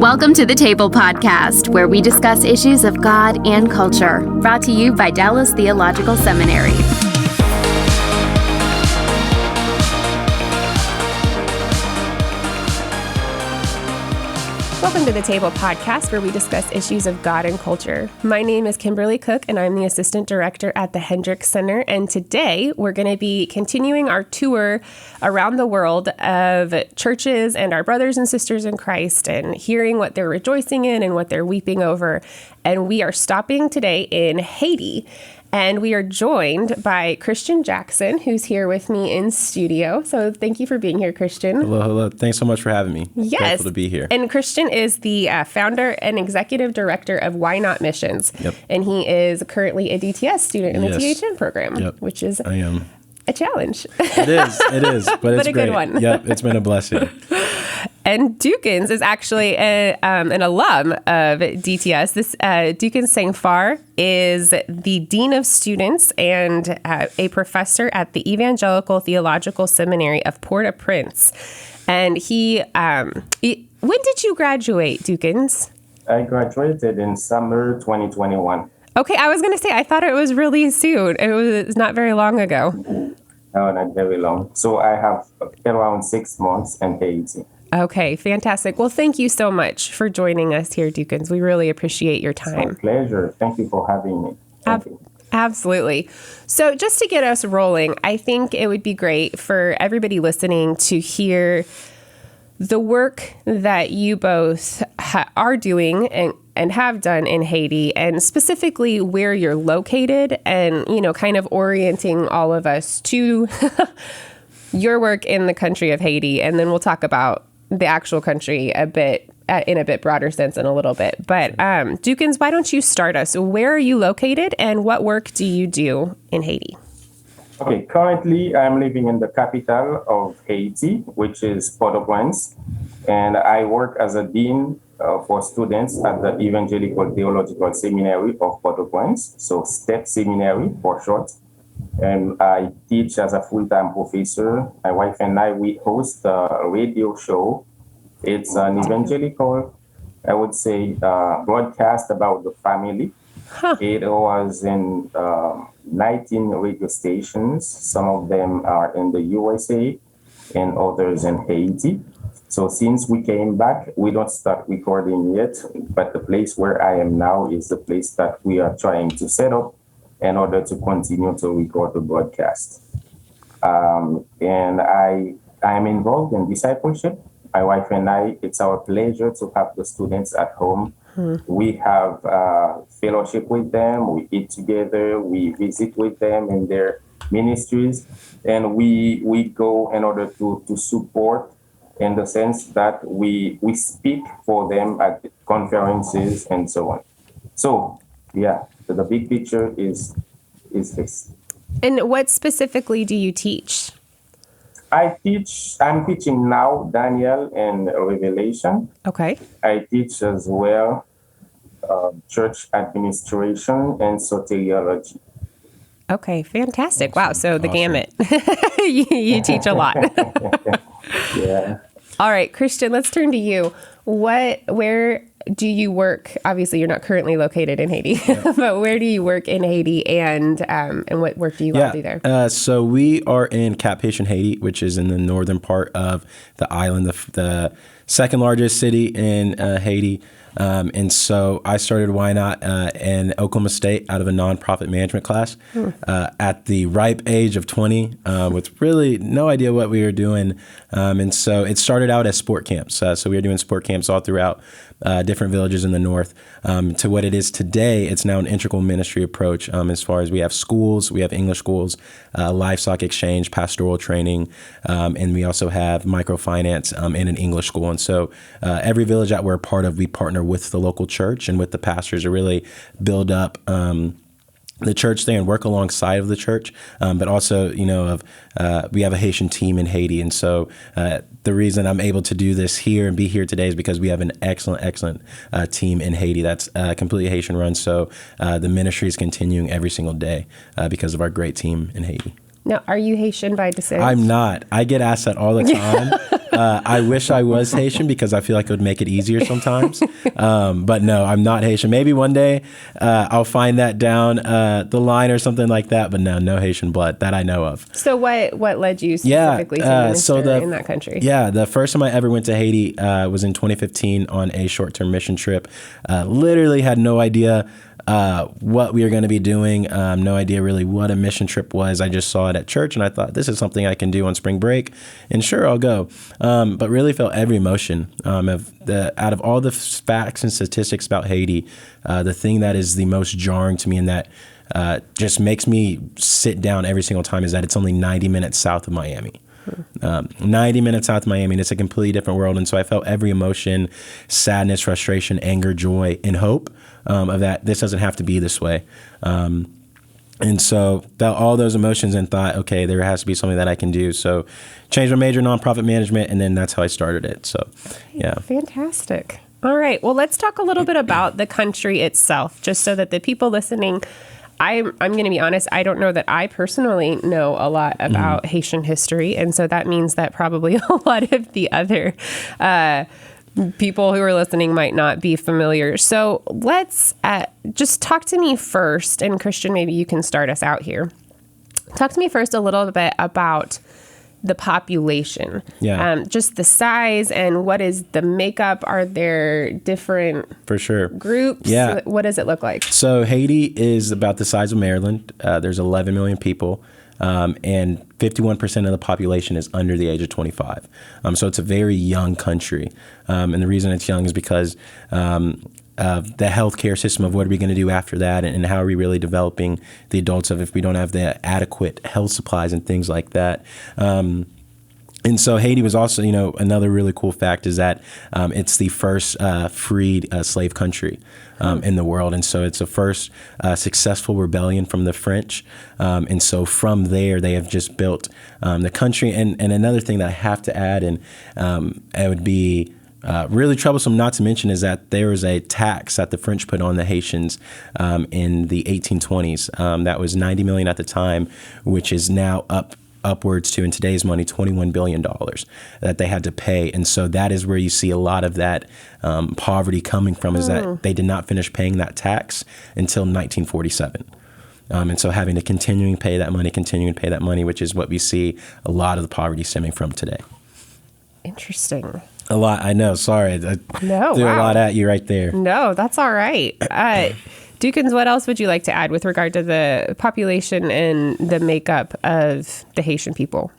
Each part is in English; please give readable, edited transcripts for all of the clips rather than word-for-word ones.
Welcome to the Table Podcast, where we discuss issues of God and culture, brought to you by Dallas Theological Seminary. Welcome to the Table Podcast, where we discuss issues of God and culture. My name is Kymberli Cook, and I'm the Assistant Director at the Hendricks Center. And today, we're going to be continuing our tour around the world of churches and our brothers and sisters in Christ, and hearing what they're rejoicing in and what they're weeping over. And we are stopping today in Haiti. And we are joined by Christian Jackson, who's here with me in studio. So thank you for being here, Christian. Hello. Thanks so much for having me. Yes. Grateful to be here. And Christian is the founder and executive director of Why Not Missions. Yep. And he is currently a DTS student in the THN program, Yep. which is I am. a challenge. It is, but it's a great. Good one. Yep, it's been a blessing. And Duckens is actually an alum of DTS. This Duckens St. Phart is the Dean of Students and a professor at the Evangelical Theological Seminary of Port-au-Prince. And when did you graduate, Duckens? I graduated in summer 2021. Okay, I was going to say, I thought it was really soon. It was not very long ago. No, not very long. So I have around 6 months in Haiti. Okay, fantastic. Well, thank you so much for joining us here, Duckens. We really appreciate your time. It's my pleasure. Thank you for having me. Thank you. Absolutely. So just to get us rolling, I think it would be great for everybody listening to hear the work that you both are doing and have done in Haiti, and specifically where you're located, and, kind of orienting all of us to your work in the country of Haiti. And then we'll talk about the actual country in a bit broader sense in a little bit. But Duckens, why don't you start us? Where are you located, and what work do you do in Haiti? Okay, currently I'm living in the capital of Haiti, which is Port-au-Prince, and I work as a dean for students at the Evangelical Theological Seminary of Port-au-Prince, so STEP Seminary for short. And I teach as a full-time professor. My wife and I, we host a radio show. It's an evangelical, I would say, broadcast about the family. Huh. It was in 19 radio stations. Some of them are in the USA and others in Haiti. So since we came back, we don't start recording yet, but the place where I am now is the place that we are trying to set up in order to continue to record the broadcast. And I'm involved in discipleship. My wife and I, it's our pleasure to have the students at home. We have fellowship with them, we eat together, we visit with them in their ministries, and we go in order to support, in the sense that we speak for them at conferences and so on. So, yeah. So the big picture is this. And what specifically do you teach? I'm teaching now Daniel and Revelation. Okay. I teach as well church administration and soteriology. Okay, fantastic. Wow, so the gamut. you teach a lot. Yeah. All right, Christian, let's turn to you. Where do you work? Obviously, you're not currently located in Haiti, but where do you work in Haiti, and what work do you all do there? So we are in Cap-Haïtien, Haiti, which is in the northern part of the island, the second largest city in Haiti. And so I started Why Not in Oklahoma State out of a nonprofit management class at the ripe age of 20 with really no idea what we were doing. And so it started out as sport camps. So we were doing sport camps all throughout different villages in the north. To what it is today, it's now an integral ministry approach as far as we have schools, we have English schools, livestock exchange, pastoral training, and we also have microfinance and an English school. And so every village that we're a part of, we partner with the local church and with the pastors to really build up the church there and work alongside of the church, but also, we have a Haitian team in Haiti. And so the reason I'm able to do this here and be here today is because we have an excellent team in Haiti that's completely Haitian run. So the ministry is continuing every single day because of our great team in Haiti. Now, are you Haitian by descent? I'm not. I get asked that all the time. I wish I was Haitian because I feel like it would make it easier sometimes. But no, I'm not Haitian. Maybe one day I'll find that down the line or something like that. But no Haitian blood that I know of. So what led you specifically to minister in that country? Yeah, the first time I ever went to Haiti was in 2015 on a short-term mission trip. Literally had no idea what we were going to be doing. No idea really what a mission trip was. I just saw it at church and I thought this is something I can do on spring break, and sure, I'll go. But really felt every emotion out of all the facts and statistics about Haiti. The thing that is the most jarring to me and that just makes me sit down every single time is that it's only 90 minutes south of Miami. 90 minutes south of Miami, and it's a completely different world. And so I felt every emotion, sadness, frustration, anger, joy, and hope of that this doesn't have to be this way. And so felt all those emotions and thought, okay, there has to be something that I can do. So changed my major, nonprofit management, and then that's how I started it. So, yeah. Fantastic. All right. Well, let's talk a little bit about the country itself, just so that the people listening, I'm going to be honest, I don't know that I personally know a lot about Haitian history. And so that means that probably a lot of the other people who are listening might not be familiar. So let's just talk to me first. And Christian, maybe you can start us out here. Talk to me first a little bit about the population, just the size and what is the makeup? Are there different groups? Yeah. What does it look like? So Haiti is about the size of Maryland. There's 11 million people. And 51% of the population is under the age of 25. So it's a very young country. And the reason it's young is because the healthcare system of what are we going to do after that, and how are we really developing the adults of if we don't have the adequate health supplies and things like that. And so Haiti was also, another really cool fact is that it's the first freed slave country in the world. And so it's the first successful rebellion from the French. And so from there, they have just built the country. And another thing that I have to add, and it would be really troublesome not to mention, is that there was a tax that the French put on the Haitians in the 1820s. That was 90 million at the time, which is now upwards to, in today's money, $21 billion that they had to pay. And so that is where you see a lot of that poverty coming from, is that they did not finish paying that tax until 1947. And so having to continue to pay that money, which is what we see a lot of the poverty stemming from today. Interesting. A lot. I know. Sorry. I threw a lot at you right there. No, that's all right. Duckens, what else would you like to add with regard to the population and the makeup of the Haitian people?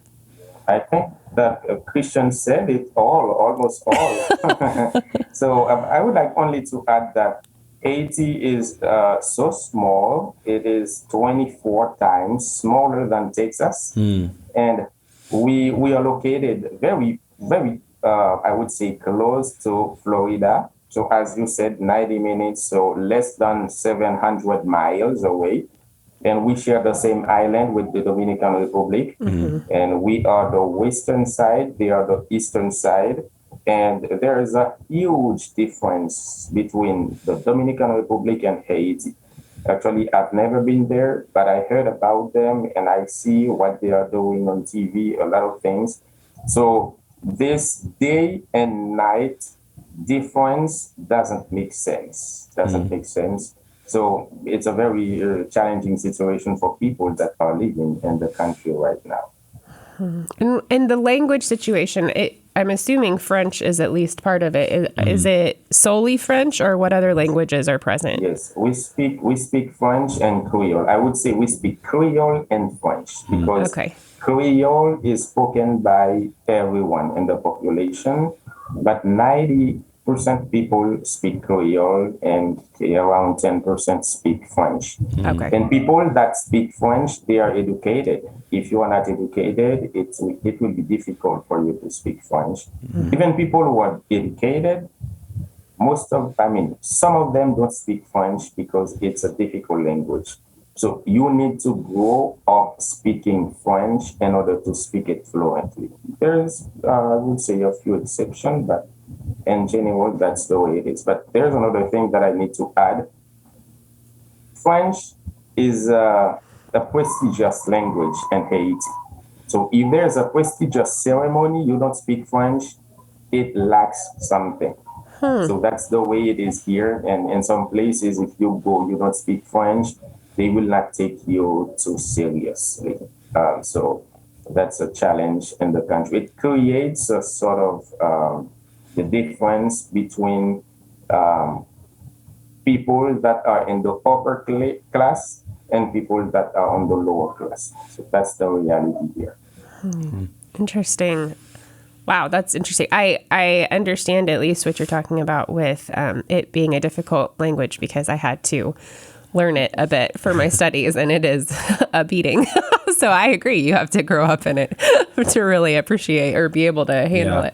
I think that Christian said it all, almost all. So I would like only to add that Haiti is so small. It is 24 times smaller than Texas. And we are located very, very, I would say, close to Florida. So as you said, 90 minutes, so less than 700 miles away. And we share the same island with the Dominican Republic. And we are the western side, they are the eastern side. And there is a huge difference between the Dominican Republic and Haiti. Actually, I've never been there, but I heard about them and I see what they are doing on TV, a lot of things. So this day and night difference doesn't make sense. So it's a very challenging situation for people that are living in the country right now. And the language situation, I'm assuming French is at least part of it. Is it solely French, or what other languages are present? Yes, we speak French and Creole. I would say we speak Creole and French because Creole is spoken by everyone in the population, but 90% people speak Creole and around 10% speak French. And people that speak French, they are educated. If you are not educated, it will be difficult for you to speak French. Even people who are educated, some of them don't speak French because it's a difficult language. So you need to grow up speaking French in order to speak it fluently. There's, I would say, a few exceptions, but in general, that's the way it is. But there's another thing that I need to add. French is a prestigious language in Haiti. So if there's a prestigious ceremony, you don't speak French, it lacks something. So that's the way it is here. And in some places, if you go, you don't speak French, they will not take you too seriously. So that's a challenge in the country. It creates a sort of the difference between people that are in the upper class and people that are on the lower class. So that's the reality here. Interesting. Wow, that's interesting. I understand at least what you're talking about with it being a difficult language because I had to learn it a bit for my studies, and it is a beating. So I agree. You have to grow up in it to really appreciate or be able to handle it.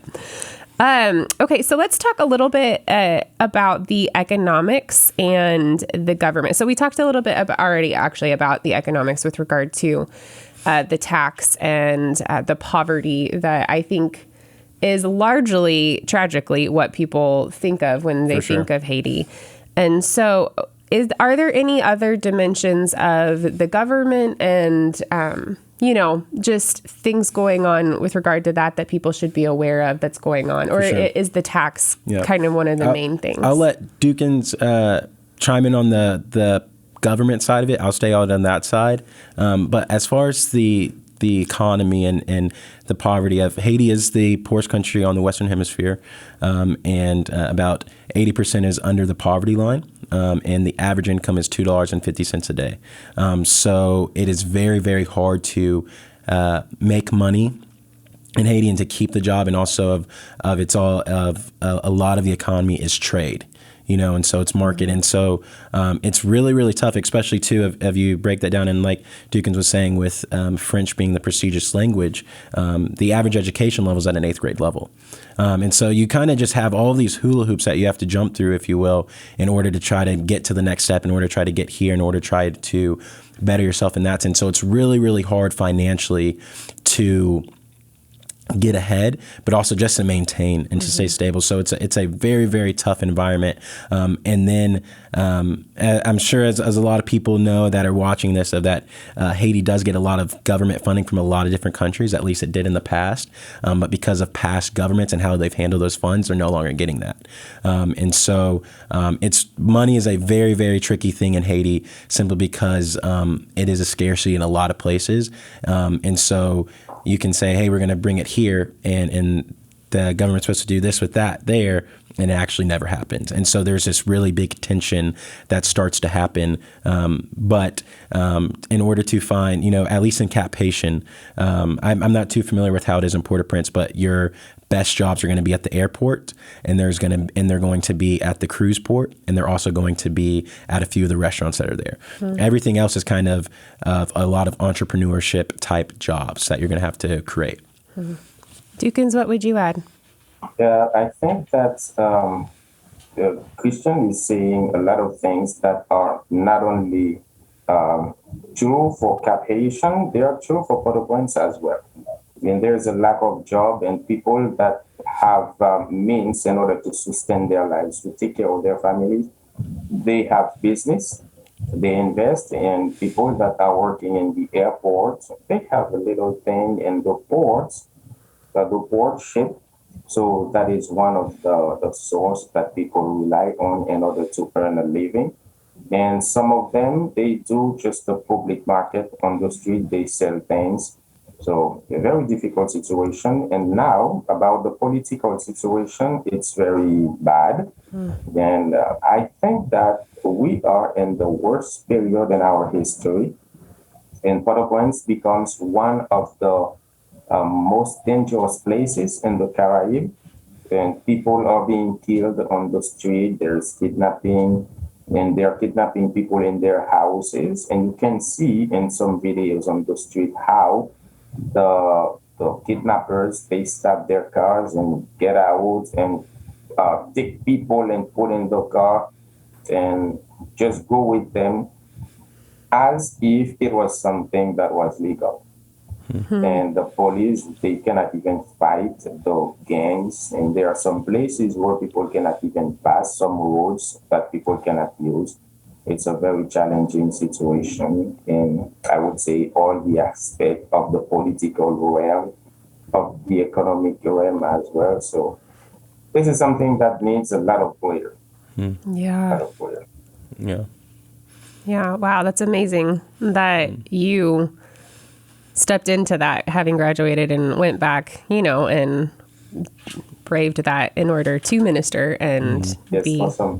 Okay, so let's talk a little bit about the economics and the government. So we talked a little bit already actually about the economics with regard to the tax and the poverty that I think is largely, tragically, what people think of when they think of Haiti. And so are there any other dimensions of the government and, just things going on with regard to that people should be aware of that's going on? Or is the tax kind of one of the main things? I'll let Duckens chime in on the government side of it. I'll stay out on that side. But as far as the economy and the poverty of Haiti is the poorest country on the Western Hemisphere, and about 80% is under the poverty line, and the average income is $2.50 a day. So it is very, very hard to make money in Haiti and to keep the job, and also a lot of the economy is trade. And so it's market. And so it's really, really tough, especially too, if you break that down. And like Duckens was saying with French being the prestigious language, the average education level is at an 8th grade level. And so you kind of just have all these hula hoops that you have to jump through, if you will, in order to try to get to the next step, in order to try to get here, in order to try to better yourself in that sense. So it's really, really hard financially to get ahead, but also just to maintain and to stay stable. So it's a very, very tough environment. And then I'm sure as a lot of people know that are watching this, that Haiti does get a lot of government funding from a lot of different countries, at least it did in the past. But because of past governments and how they've handled those funds, they're no longer getting that. And so money is a very, very tricky thing in Haiti, simply because it is a scarcity in a lot of places. And so you can say, hey, we're going to bring it here, and the government's supposed to do this with that there, and it actually never happens. And so there's this really big tension that starts to happen. But in order to find, at least in Cap Haitian, I'm not too familiar with how it is in Port-au-Prince, but your best jobs are going to be at the airport, and they're going to be at the cruise port, and they're also going to be at a few of the restaurants that are there. Everything else is kind of a lot of entrepreneurship type jobs that you're going to have to create. Duckens, what would you add? Yeah, I think that Christian is saying a lot of things that are not only true for Cap Haitian, they are true for Port-au-Prince as well. I mean, there's a lack of job, and people that have means in order to sustain their lives, to take care of their families, they have business, they invest, and people that are working in the airport, they have a little thing in the ports, the port ship. So that is one of the source that people rely on in order to earn a living. And some of them, they do just the public market on the street, they sell things. So a very difficult situation. And now about the political situation, it's very bad. And I think that we are in the worst period in our history. And Port-au-Prince becomes one of the most dangerous places in the Caribbean. And people are being killed on the street. There's kidnapping, and they're kidnapping people in their houses. And you can see in some videos on the street how the kidnappers, they stop their cars and get out and take people and put in the car and just go with them as if it was something that was legal. And the police, they cannot even fight the gangs. And there are some places where people cannot even pass, some roads that people cannot use. It's a very challenging situation in, I would say, all the aspect of the political realm, of the economic realm as well. So this is something that needs a lot of prayer. A lot Yeah. of prayer. Yeah. Yeah. Wow. That's amazing that you stepped into that, having graduated, and went back, and braved that in order to minister and Yes, be. for some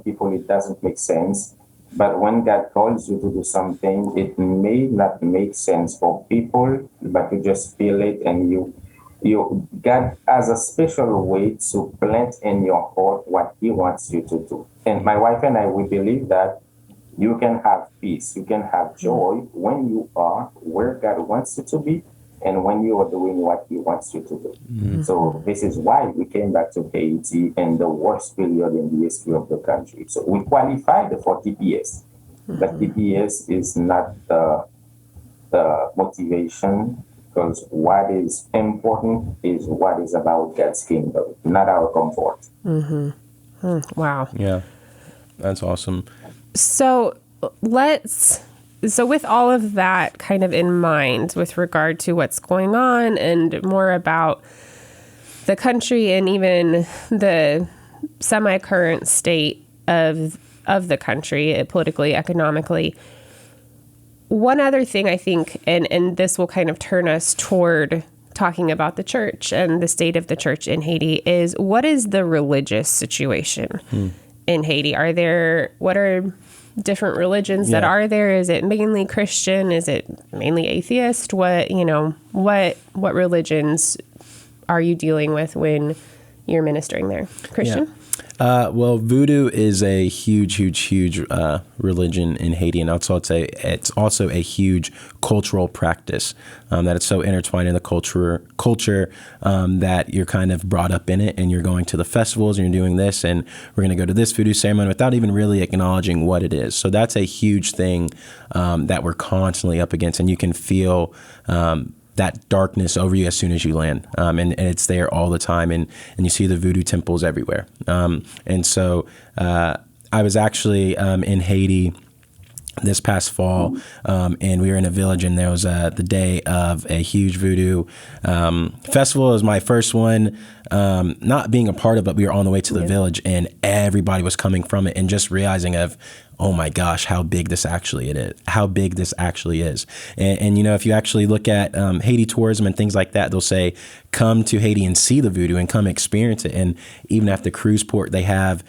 people it doesn't make sense. But when God calls you to do something, it may not make sense for people, but you just feel it, and God has a special way to plant in your heart what He wants you to do. And my wife and I, we believe that you can have peace, you can have joy when you are where God wants you to be and when you are doing what He wants you to do. So this is why we came back to Haiti in the worst period in the history of the country. So we qualified for TPS, but TPS is not the motivation, because what is important is what is about God's kingdom, not our comfort. Wow. Yeah. That's awesome. So with all of that kind of in mind, with regard to what's going on and more about the country and even the semi-current state of the country, politically, economically, one other thing I think, and this will kind of turn us toward talking about the church and the state of the church in Haiti, is what is the religious situation in Haiti? What are different religions that are there? Is it mainly Christian? Is it mainly atheist? What religions are you dealing with when you're ministering there? Christian? Well, Voodoo is a huge religion in Haiti, and it's also a huge cultural practice that it's so intertwined in the culture that you're kind of brought up in it, and you're going to the festivals and you're doing this, and we're going to go to this Voodoo ceremony without even really acknowledging what it is. So that's a huge thing that we're constantly up against, and you can feel that darkness over you as soon as you land. And it's there all the time. And you see the voodoo temples everywhere. And so I was actually in Haiti this past fall, and we were in a village, and there was the day of a huge voodoo festival. It was my first one, not being a part of, but we were on the way to the village, and everybody was coming from it, and just realizing oh my gosh, how big this actually is. And if you actually look at Haiti tourism and things like that, they'll say, come to Haiti and see the voodoo and come experience it. And even at the cruise port, they have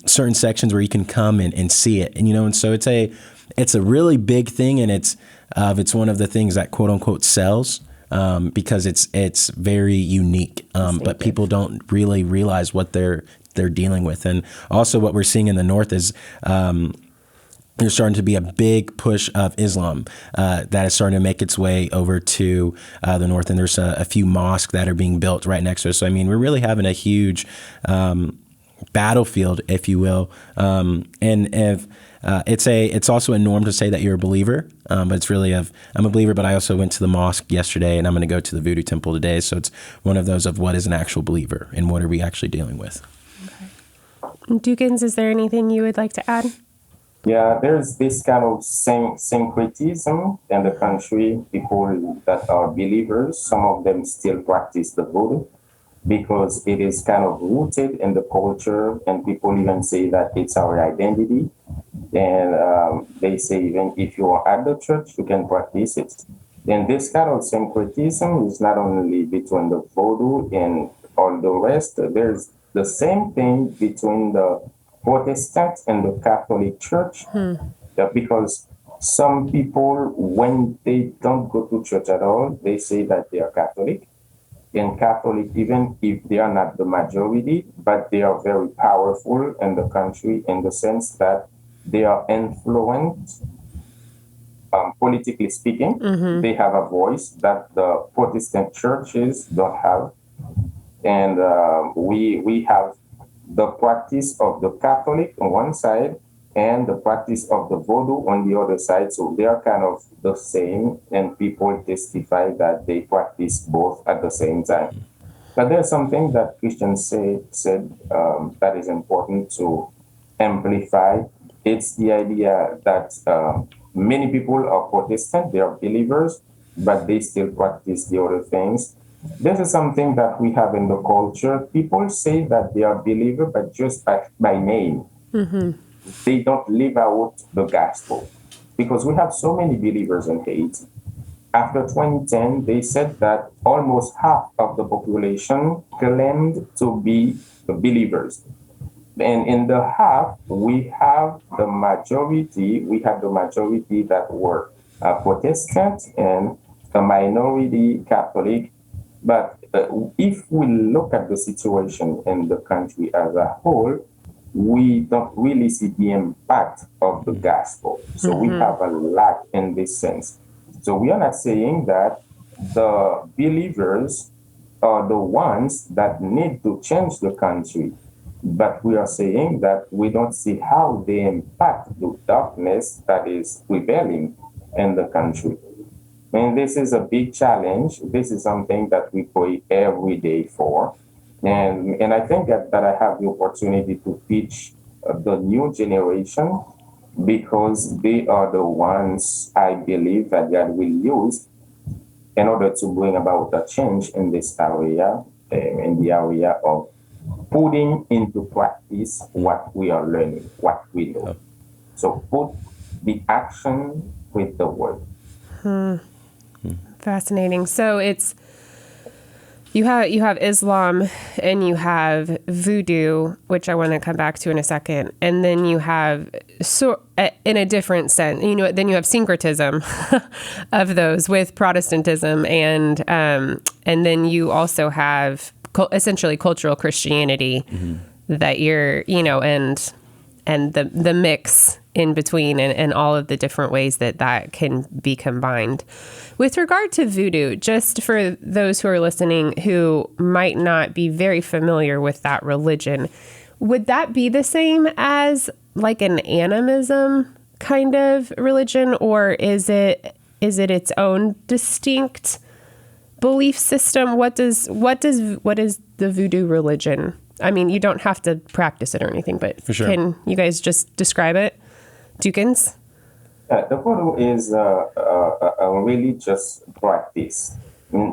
certain sections where you can come and see it. And so it's a really big thing, and it's one of the things that quote unquote sells. Because it's very unique, but people don't really realize what they're dealing with. And also what we're seeing in the north is there's starting to be a big push of Islam that is starting to make its way over to the north. And there's a few mosques that are being built right next to us. So, I mean, we're really having a huge battlefield, if you will. It's also a norm to say that you're a believer, but it's really I'm a believer, but I also went to the mosque yesterday, and I'm going to go to the Voodoo temple today. So it's one of those of what is an actual believer and what are we actually dealing with. Duckens, is there anything you would like to add? Yeah, there's this kind of syncretism in the country. People that are believers, some of them still practice the voodoo because it is kind of rooted in the culture, and people even say that it's our identity. And they say even if you are at the church, you can practice it. And this kind of syncretism is not only between the voodoo and all the rest. There's the same thing between the Protestant and the Catholic Church, because some people, when they don't go to church at all, they say that they are Catholic. And Catholic, even if they are not the majority, but they are very powerful in the country in the sense that they are influenced, politically speaking. They have a voice that the Protestant churches don't have. And we have the practice of the Catholic on one side and the practice of the voodoo on the other side. So they are kind of the same, and people testify that they practice both at the same time. But there's something that Christians said that is important to amplify It's the idea that many people are Protestant, they are believers, but they still practice the other things. This is something that we have in the culture. People say that they are believers, but just by name. They don't live out the gospel. Because we have so many believers in Haiti. After 2010, they said that almost half of the population claimed to be believers. And in the half, we have the majority that were Protestant and a minority Catholic. But if we look at the situation in the country as a whole, we don't really see the impact of the gospel. So we have a lack in this sense. So we are not saying that the believers are the ones that need to change the country, but we are saying that we don't see how they impact the darkness that is prevailing in the country. And this is a big challenge. This is something that we pray every day for. And I think that I have the opportunity to teach the new generation because they are the ones I believe that God will use in order to bring about a change in this area, in the area of putting into practice what we are learning, what we know. So put the action with the word. Fascinating. So it's you have Islam and you have Voodoo, which I want to come back to in a second, and then you have in a different sense, then you have syncretism of those with Protestantism, and then you also have essentially cultural Christianity that you're and the mix in between and all of the different ways that can be combined. With regard to Voodoo, just for those who are listening who might not be very familiar with that religion, would that be the same as like an animism kind of religion, or is it its own distinct belief system? What is the Voodoo religion? I mean, you don't have to practice it or anything, but for sure. Can you guys just describe it? Duckens? The Voodoo is a religious practice.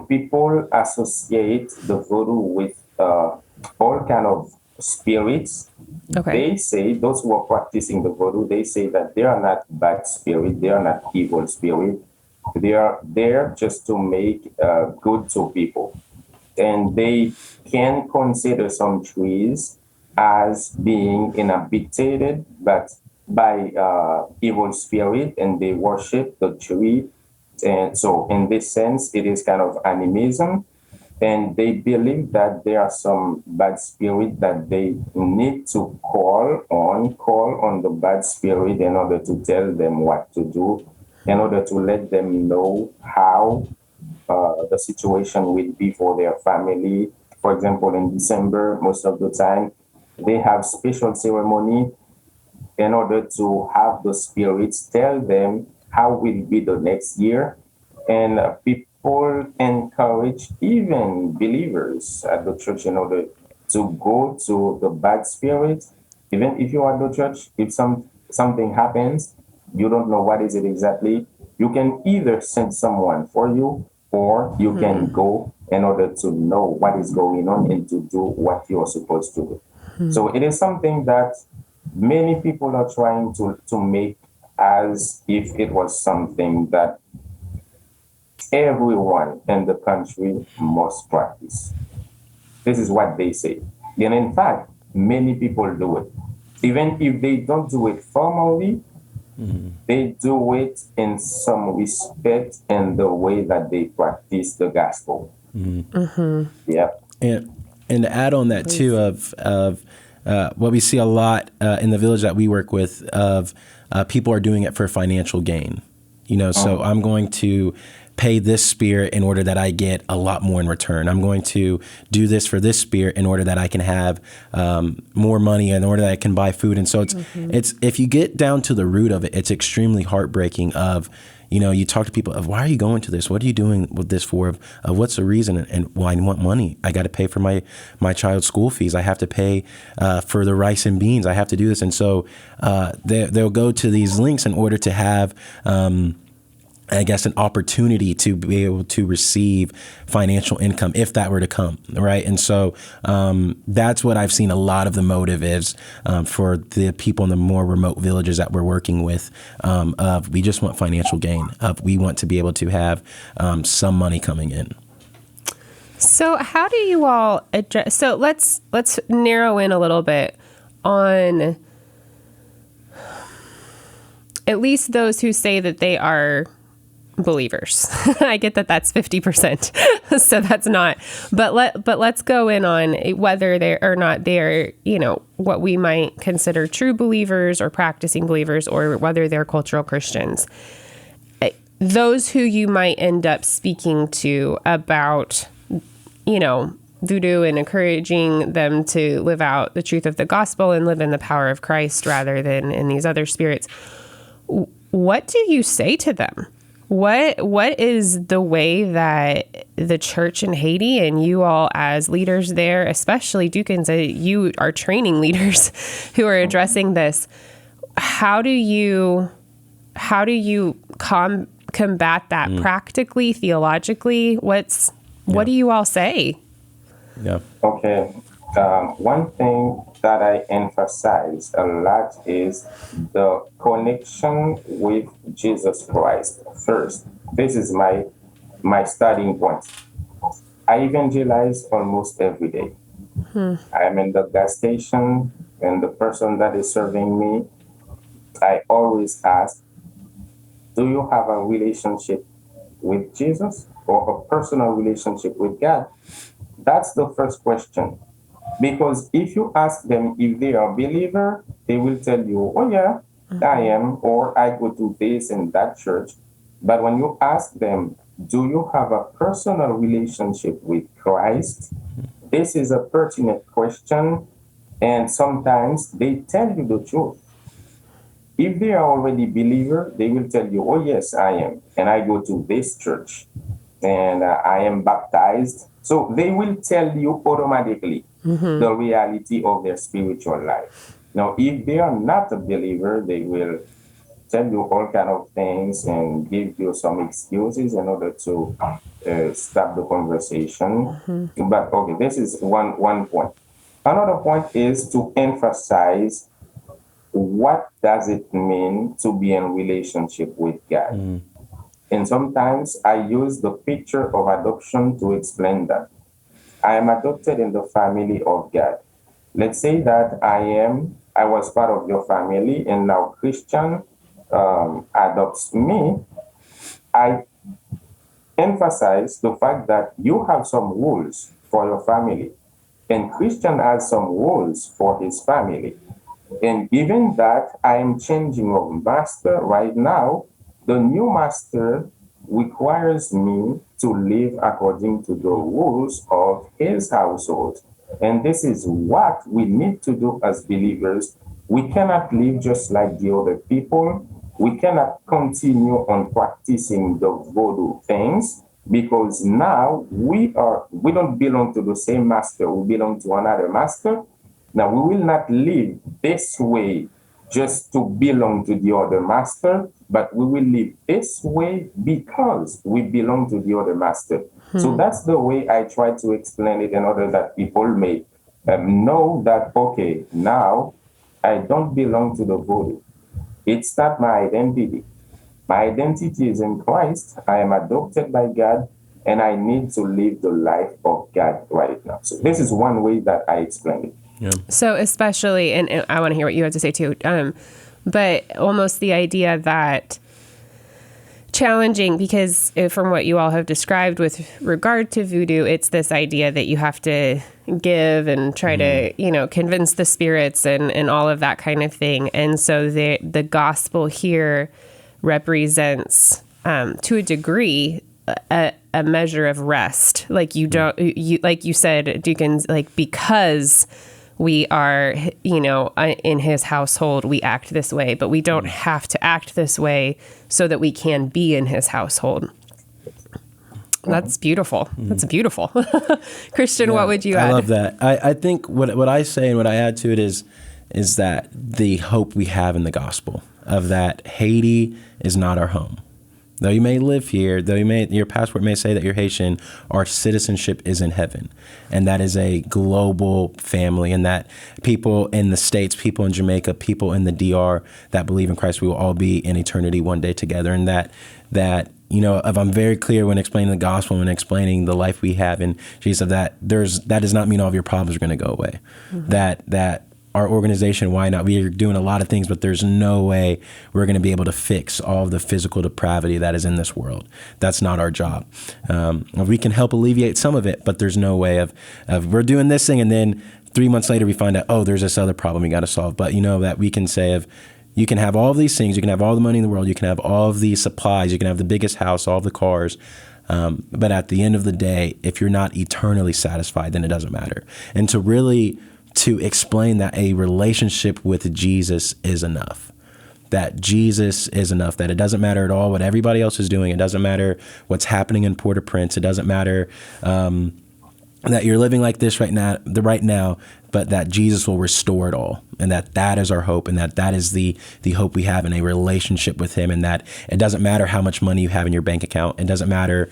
People associate the Voodoo with all kind of spirits. Okay. They say, those who are practicing the Voodoo, they say that they are not bad spirit, they are not evil spirit. They are there just to make good to people. And they can consider some trees as being inhabited by evil spirit, and they worship the tree. And so in this sense, it is kind of animism. And they believe that there are some bad spirit that they need to call on the bad spirit in order to tell them what to do, in order to let them know how the situation will be for their family. For example, in December, most of the time, they have special ceremony in order to have the spirits tell them how will be the next year. And people encourage even believers at the church in order to go to the bad spirit. Even if you are at the church, if something happens, you don't know what is it exactly, you can either send someone for you, or you can go in order to know what is going on and to do what you're supposed to do. So it is something that many people are trying to make as if it was something that everyone in the country must practice. This is what they say. And in fact, many people do it. Even if they don't do it formally, they do it in some respect in the way that they practice the gospel. Yeah. And to add on that too, of what we see a lot in the village that we work with, of people are doing it for financial gain. So I'm going to pay this spirit in order that I get a lot more in return. I'm going to do this for this spirit in order that I can have more money, in order that I can buy food. And so it's if you get down to the root of it, it's extremely heartbreaking of, you talk to people of, why are you going to this? What are you doing with this for? Of what's the reason? And well, I want money. I got to pay for my child's school fees. I have to pay for the rice and beans. I have to do this. And so they'll go to these links in order to have, I guess, an opportunity to be able to receive financial income if that were to come, right? And so that's what I've seen a lot of the motive is for the people in the more remote villages that we're working with, of we just want financial gain, of we want to be able to have some money coming in. So how do you all address, so let's narrow in a little bit on at least those who say that they are believers. I get that that's 50%. So that's not, but let's go in on whether they're or not they're, what we might consider true believers or practicing believers, or whether they're cultural Christians. Those who you might end up speaking to about, voodoo and encouraging them to live out the truth of the gospel and live in the power of Christ rather than in these other spirits. What do you say to them? What is the way that the church in Haiti and you all as leaders there, especially Duckens, you are training leaders who are addressing this? How do you combat that practically, theologically? What do you all say? Yeah. Okay. One thing that I emphasize a lot is the connection with Jesus Christ first. This is my starting point. I evangelize almost every day. I'm in the gas station, and the person that is serving me, I always ask, do you have a relationship with Jesus or a personal relationship with God? That's the first question. Because if you ask them if they are a believer, they will tell you, oh yeah, I am, or I go to this and that church. But when you ask them, do you have a personal relationship with Christ? This is a pertinent question, and sometimes they tell you the truth. If they are already believer, they will tell you, oh yes, I am, and I go to this church, and I am baptized. So they will tell you automatically the reality of their spiritual life. Now, if they are not a believer, they will tell you all kind of things and give you some excuses in order to stop the conversation. But okay, this is one point. Another point is to emphasize what does it mean to be in relationship with God. And sometimes I use the picture of adoption to explain that. I am adopted in the family of God. Let's say that I was part of your family, and now Christian adopts me. I emphasize the fact that you have some rules for your family, and Christian has some rules for his family. And given that I am changing of master right now, the new master requires me to live according to the rules of his household. And this is what we need to do as believers. We cannot live just like the other people. We cannot continue on practicing the voodoo things, because now we don't belong to the same master. We belong to another master. Now we will not live this way just to belong to the other master, but we will live this way because we belong to the other master. So that's the way I try to explain it, in order that people may know that, okay, now I don't belong to the voodoo. It's not my identity. My identity is in Christ. I am adopted by God, and I need to live the life of God right now. So this is one way that I explain it. Yeah. So especially, and I want to hear what you have to say too, but almost the idea that challenging, because from what you all have described with regard to voodoo, it's this idea that you have to give and try to, convince the spirits and all of that kind of thing. And so the gospel here represents, to a degree, a measure of rest. Like like you said, Duckens, like, because we are, in his household, we act this way, but we don't have to act this way so that we can be in his household. That's beautiful. That's beautiful. Christian, what would you add? I love that. I think what I say and what I add to it is that the hope we have in the gospel of that Haiti is not our home. Though you may live here, your passport may say that you're Haitian, our citizenship is in heaven. And that is a global family, and that people in the States, people in Jamaica, people in the DR that believe in Christ, we will all be in eternity one day together. And that if I'm very clear when explaining the gospel and explaining the life we have in Jesus, that does not mean all of your problems are going to go away. Mm-hmm. That our organization, Why Not? We are doing a lot of things, but there's no way we're going to be able to fix all of the physical depravity that is in this world. That's not our job. We can help alleviate some of it, but there's no way of we're doing this thing, and then 3 months later we find out, there's this other problem we got to solve. But that we can say you can have all of these things, you can have all the money in the world, you can have all of these supplies, you can have the biggest house, all the cars. But at the end of the day, if you're not eternally satisfied, then it doesn't matter. And to explain that a relationship with Jesus is enough, that Jesus is enough, that it doesn't matter at all what everybody else is doing. It doesn't matter what's happening in Port-au-Prince. It doesn't matter that you're living like this right now, but that Jesus will restore it all, and that is our hope, and that is the hope we have in a relationship with him, and that it doesn't matter how much money you have in your bank account. It doesn't matter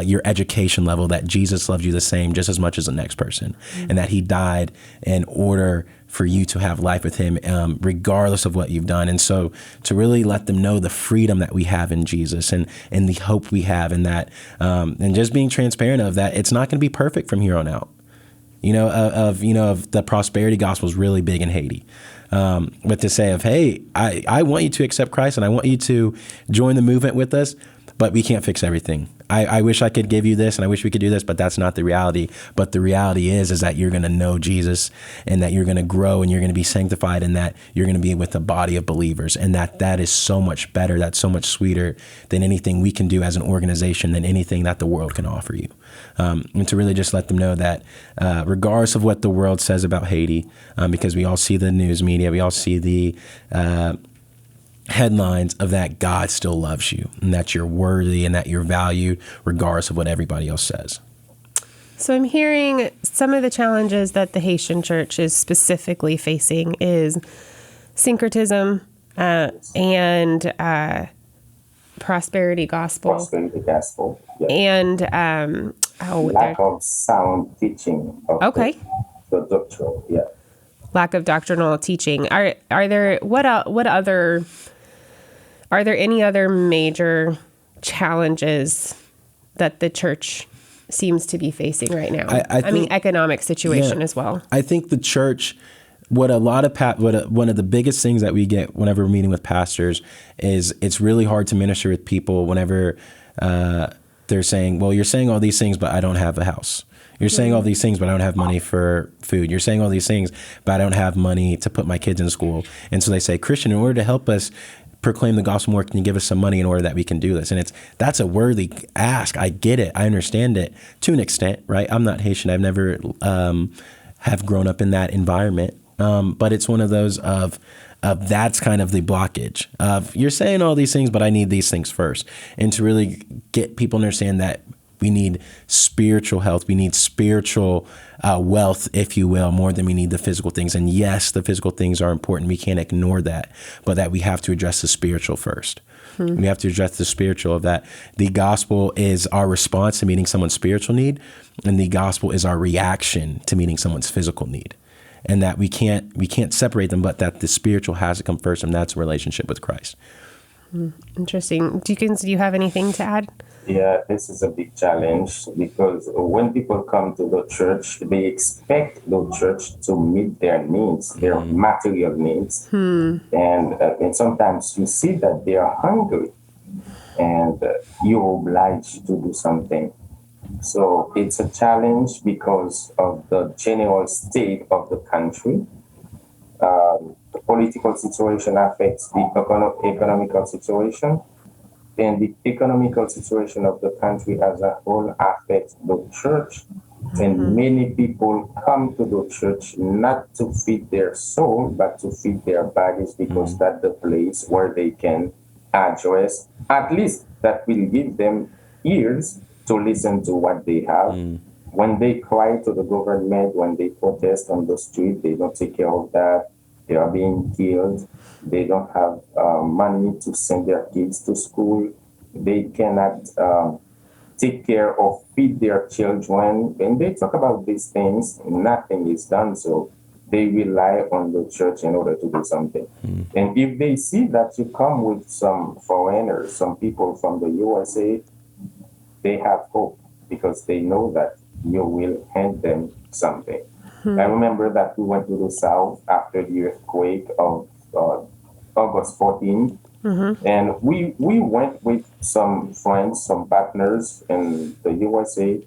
your education level, that Jesus loves you the same just as much as the next person, and that he died in order for you to have life with him, regardless of what you've done. And so to really let them know the freedom that we have in Jesus and the hope we have in that, and just being transparent of that, it's not going to be perfect from here on out. Of the prosperity gospel is really big in Haiti. But to say hey, I want you to accept Christ and I want you to join the movement with us, but we can't fix everything. I wish I could give you this and I wish we could do this, but that's not the reality. But the reality is that you're going to know Jesus, and that you're going to grow and you're going to be sanctified, and that you're going to be with a body of believers, and that is so much better. That's so much sweeter than anything we can do as an organization, than anything that the world can offer you. And to really just let them know that regardless of what the world says about Haiti, because we all see the news media, we all see the headlines of that, God still loves you, and that you're worthy, and that you're valued regardless of what everybody else says. So I'm hearing some of the challenges that the Haitian church is specifically facing is syncretism and prosperity gospel. Prosperity gospel. Yes. And lack of sound teaching of the doctrine. Yeah. Lack of doctrinal teaching. Are there any other major challenges that the church seems to be facing right now? I mean, economic situation as well. I think the church, one of the biggest things that we get whenever we're meeting with pastors is it's really hard to minister with people whenever they're saying, well, you're saying all these things, but I don't have a house. You're saying all these things, but I don't have money for food. You're saying all these things, but I don't have money to put my kids in school. And so they say, Christian, in order to help us proclaim the gospel more, can you give us some money in order that we can do this? And that's a worthy ask. I get it. I understand it to an extent, right? I'm not Haitian. I've never have grown up in that environment. But it's one of those of that's kind of the blockage of you're saying all these things, but I need these things first. And to really get people to understand that we need spiritual health. We need spiritual wealth, if you will, more than we need the physical things. And yes, the physical things are important. We can't ignore that, but that we have to address the spiritual first. We have to address the spiritual of that. The gospel is our response to meeting someone's spiritual need, and the gospel is our reaction to meeting someone's physical need. And that we can't separate them, but that the spiritual has to come first, and that's a relationship with Christ. Interesting. Deacons, do you have anything to add? Yeah, this is a big challenge because when people come to the church, they expect the church to meet their needs, their material needs. And sometimes you see that they are hungry and you're obliged to do something. So it's a challenge because of the general state of the country. The political situation affects the economical situation. And the economical situation of the country as a whole affects the church And many people come to the church not to feed their soul, but to feed their bodies, because that's the place where they can address, at least that will give them ears to listen to what they have. When they cry to the government, when they protest on the street, they don't take care of that. They are being killed. They don't have money to send their kids to school. They cannot take care of feed their children. When they talk about these things, nothing is done. So they rely on the church in order to do something. And if they see that you come with some foreigners, some people from the USA, they have hope, because they know that you will hand them something. I remember that we went to the South after the earthquake of August 14th. And we went with some friends, some partners in the USA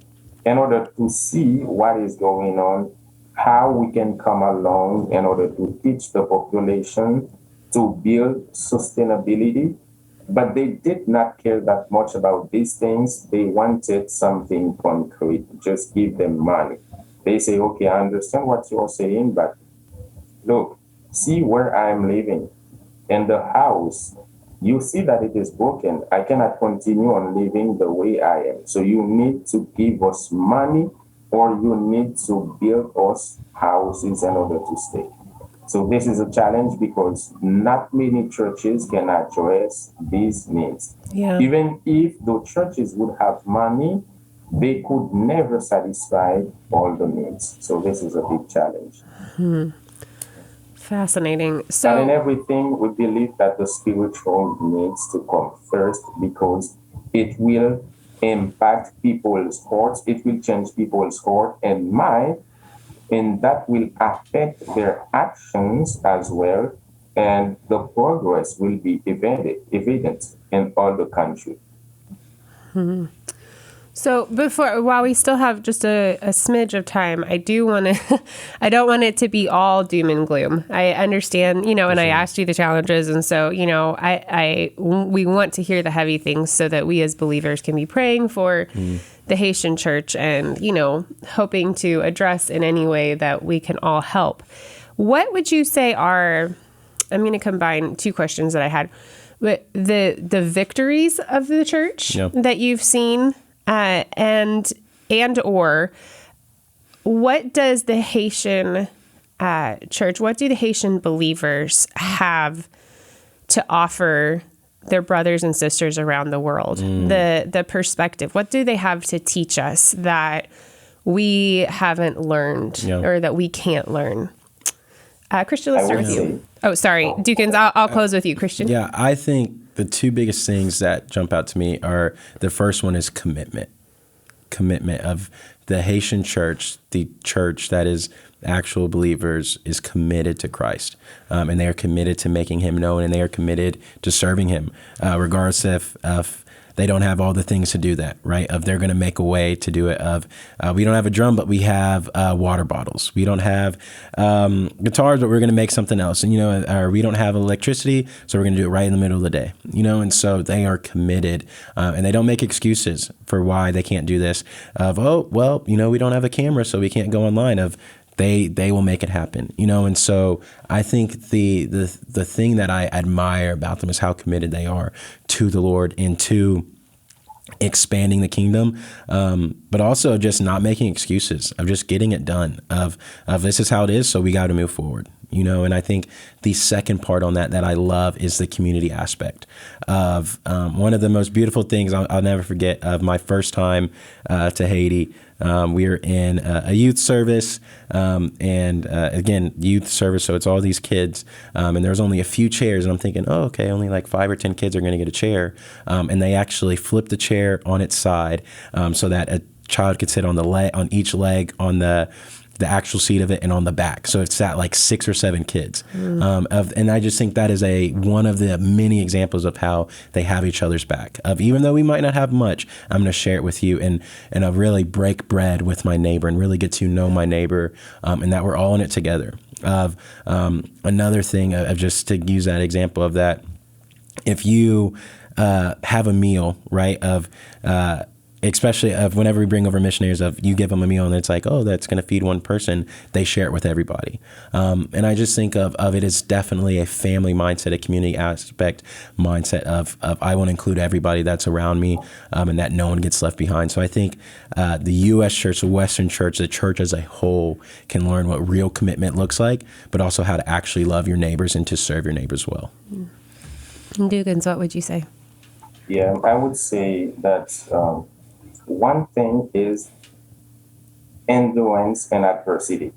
in order to see what is going on, how we can come along in order to teach the population to build sustainability. But they did not care that much about these things. They wanted something concrete, just give them money. They say, okay, I understand what you're saying, but look, see where I'm living. In the house, you see that it is broken. I cannot continue on living the way I am. So you need to give us money, or you need to build us houses in order to stay. So this is a challenge, because not many churches can address these needs. Yeah. Even if the churches would have money, they could never satisfy all the needs. So this is a big challenge. Fascinating. And in So, everything, we believe that the spiritual needs to come first, because it will impact people's hearts, it will change people's heart and mind, and that will affect their actions as well, and the progress will be evident in all the country. so while we still have just a smidge of time, I do want to, I don't want it to be all doom and gloom. I understand, and I asked you the challenges. And so, we want to hear the heavy things so that we as believers can be praying for the Haitian church and, hoping to address in any way that we can all help. What would you say I'm going to combine two questions that I had, but the victories of the church that you've seen, and or what does the Haitian church, what do the Haitian believers have to offer their brothers and sisters around the world? The perspective, what do they have to teach us that we haven't learned or that we can't learn? Christian, let's start with you. Oh, sorry, Duckens, I'll close with you, Christian. Yeah, I think the two biggest things that jump out to me are, the first one is commitment of the Haitian church. The church that is actual believers is committed to Christ, and they are committed to making him known, and they are committed to serving him, regardless if they don't have all the things to do that, right? Of they're going to make a way to do it. Of we don't have a drum, but we have water bottles. We don't have guitars, but we're going to make something else. And, or we don't have electricity, so we're going to do it right in the middle of the day. And so they are committed, and they don't make excuses for why they can't do this. Of, oh, well, we don't have a camera, so we can't go online. Of they will make it happen, and so I think the thing that I admire about them is how committed they are to the Lord and to expanding the kingdom, but also just not making excuses, of just getting it done, of this is how it is, so we got to move forward. And I think the second part on that I love is the community aspect of one of the most beautiful things I'll never forget of my first time to Haiti. We were in a youth service, and again, youth service, so it's all these kids, and there's only a few chairs, and I'm thinking, oh, okay, only like 5 or 10 kids are going to get a chair, and they actually flipped the chair on its side, so that a child could sit on on each leg on the actual seat of it and on the back. So it sat like 6 or 7 kids. And I just think that is one of the many examples of how they have each other's back. Of even though we might not have much, I'm going to share it with you and really break bread with my neighbor and really get to know my neighbor, and that we're all in it together. Of another thing of just to use that example of that, if you have a meal, right, of especially whenever we bring over missionaries, you give them a meal and it's like, oh, that's going to feed one person. They share it with everybody. And I just think of it as definitely a family mindset, a community aspect mindset of I want to include everybody that's around me, and that no one gets left behind. So I think the U.S. church, the Western church, the church as a whole can learn what real commitment looks like, but also how to actually love your neighbors and to serve your neighbors well. Duckens, what would you say? Yeah, I would say that one thing is endurance and adversity.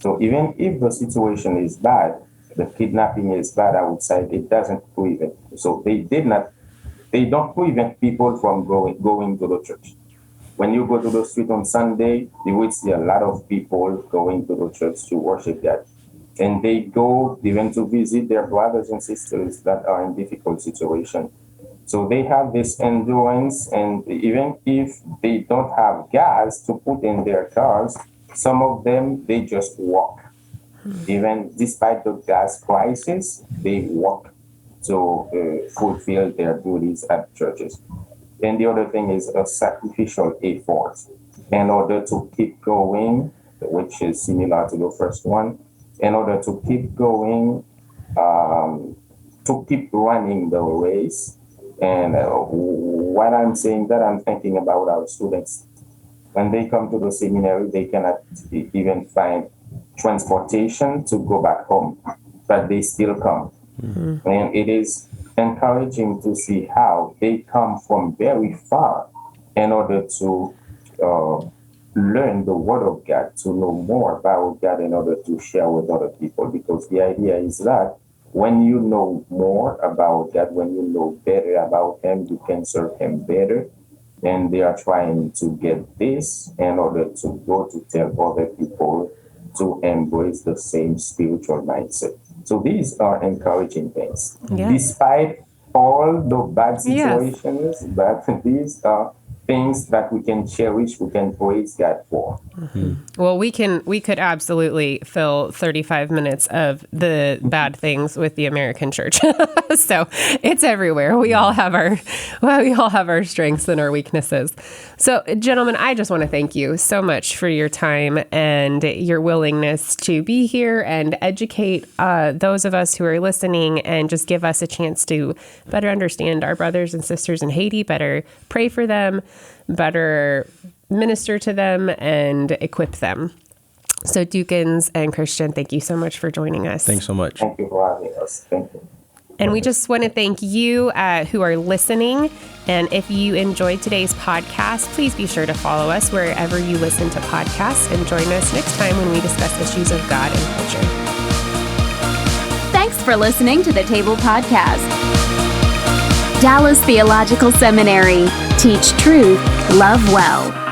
So even if the situation is bad, the kidnapping is bad outside, it doesn't prevent. So they don't prevent people from going to the church. When you go to the street on Sunday, you will see a lot of people going to the church to worship God. And they go even to visit their brothers and sisters that are in difficult situations. So they have this endurance, and even if they don't have gas to put in their cars, some of them, they just walk. Even despite the gas prices, they walk to fulfill their duties at churches. And the other thing is a sacrificial effort in order to keep going, which is similar to the first one, in order to keep going, to keep running the race. And when I'm saying that, I'm thinking about our students. When they come to the seminary, they cannot even find transportation to go back home, but they still come. And it is encouraging to see how they come from very far in order to learn the Word of God, to know more about God in order to share with other people. Because the idea is that when you know more about God, when you know better about Him, you can serve Him better. And they are trying to get this in order to go to tell other people to embrace the same spiritual mindset. So these are encouraging things. Yeah. Despite all the bad situations, but these are things that we can cherish, we can praise God for. Well, we could absolutely fill 35 minutes of the bad things with the American church. So it's everywhere. We all have our strengths and our weaknesses. So, gentlemen, I just want to thank you so much for your time and your willingness to be here and educate those of us who are listening, and just give us a chance to better understand our brothers and sisters in Haiti, better pray for them, better minister to them, and equip them. So Duckens and Christian, thank you so much for joining us. Thanks so much. Thank you for having us. Thank you. And we just want to thank you who are listening. And if you enjoyed today's podcast, please be sure to follow us wherever you listen to podcasts, and join us next time when we discuss issues of God and culture. Thanks for listening to the Table Podcast. Dallas Theological Seminary. Teach truth, love well.